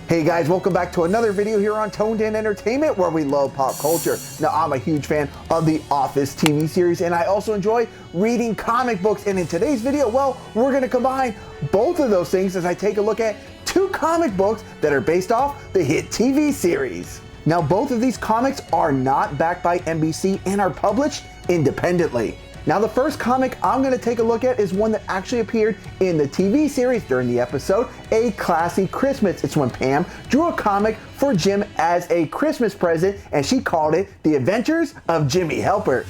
Hey guys, welcome back to another video here on Toned In Entertainment, where we love pop culture. Now, I'm a huge fan of the Office TV series, and I also enjoy reading comic books. And in today's video, well, we're going to combine both of those things as I take a look at two comic books that are based off the hit TV series. Now, both of these comics are not backed by NBC and are published independently. Now, the first comic I'm going to take a look at is one that actually appeared in the TV series during the episode, A Classy Christmas. It's when Pam drew a comic for Jim as a Christmas present, and she called it The Adventures of Jimmy Halpert.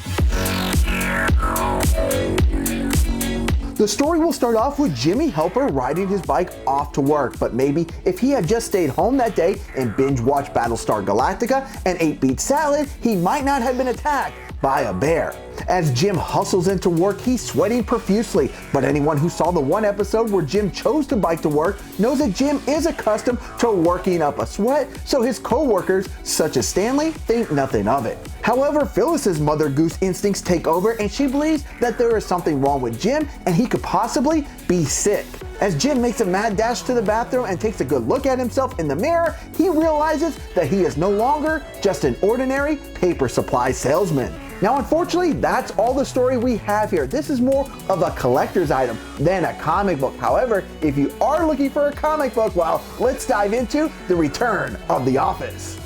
The story will start off with Jimmy Halpert riding his bike off to work, but maybe if he had just stayed home that day and binge watched Battlestar Galactica and ate beet salad, he might not have been attacked by a bear. As Jim hustles into work, he's sweating profusely, but anyone who saw the one episode where Jim chose to bike to work knows that Jim is accustomed to working up a sweat, so his co-workers, such as Stanley, think nothing of it. However, Phillis's Mother Goose Instincts take over, and she believes that there is something wrong with Jim and he could possibly be sick. As Jim makes a mad dash to the bathroom and takes a good look at himself in the mirror, he realizes that he is no longer just an ordinary paper supply salesman. Now, unfortunately, that's all the story we have here. This is more of a collector's item than a comic book. However, if you are looking for a comic book, well, let's dive into The Return of the Office.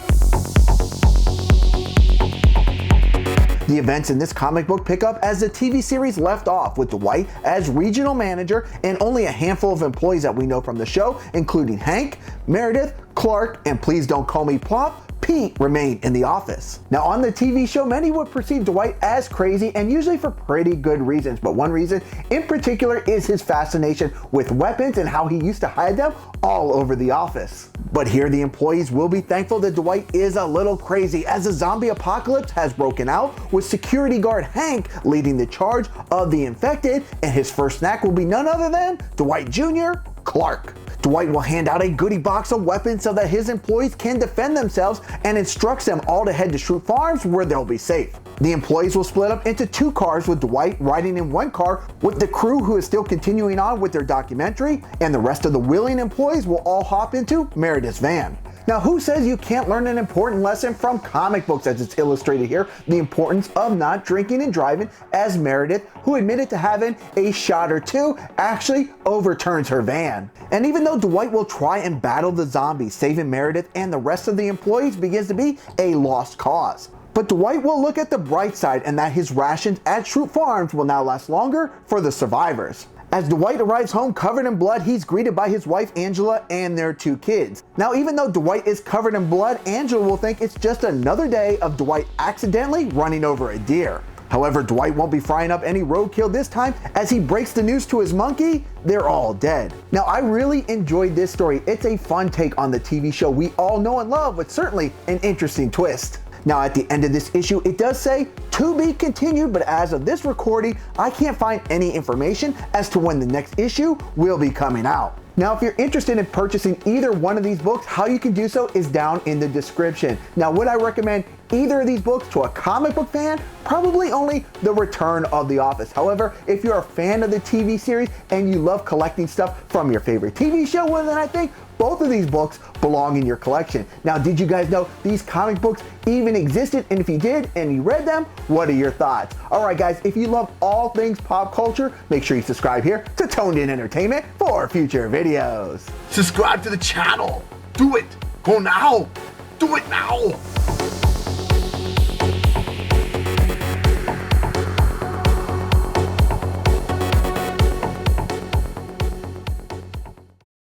The events in this comic book pick up as the TV series left off, with Dwight as regional manager and only a handful of employees that we know from the show, including Hank, Meredith, Clark, and please don't call me Plop, Pete, remain in the office. Now, on the TV show, many would perceive Dwight as crazy, and usually for pretty good reasons, but one reason in particular is his fascination with weapons and how he used to hide them all over the office. But here the employees will be thankful that Dwight is a little crazy, as a zombie apocalypse has broken out, with security guard Hank leading the charge of the infected, and his first snack will be none other than Dwight Jr. Clark. Dwight will hand out a goodie box of weapons so that his employees can defend themselves, and instructs them all to head to Shroot Farms where they'll be safe. The employees will split up into two cars, with Dwight riding in one car with the crew who is still continuing on with their documentary, and the rest of the willing employees will all hop into Meredith's van. Now, who says you can't learn an important lesson from comic books, as it's illustrated here, the importance of not drinking and driving, as Meredith, who admitted to having a shot or two, actually overturns her van. And even though Dwight will try and battle the zombies, saving Meredith and the rest of the employees begins to be a lost cause. But Dwight will look at the bright side, and that his rations at Shroot Farms will now last longer for the survivors. As Dwight arrives home covered in blood, he's greeted by his wife Angela and their two kids. Now, even though Dwight is covered in blood, Angela will think it's just another day of Dwight accidentally running over a deer. However, Dwight won't be frying up any roadkill this time, as he breaks the news to his monkey they're all dead. Now, I really enjoyed this story. It's a fun take on the TV show we all know and love, with certainly an interesting twist. Now, at the end of this issue, it does say to be continued, but as of this recording, I can't find any information as to when the next issue will be coming out. Now, if you're interested in purchasing either one of these books, how you can do so is down in the description. Now, would I recommend either of these books to a comic book fan? Probably only The Return of the Office. However, if you're a fan of the TV series and you love collecting stuff from your favorite TV show, well, then I think both of these books belong in your collection. Now, did you guys know these comic books even existed? And if you did and you read them, what are your thoughts? All right, guys, if you love all things pop culture, make sure you subscribe here to Toned In Entertainment for future videos. Subscribe to the channel. Do it. Go now. Do it now.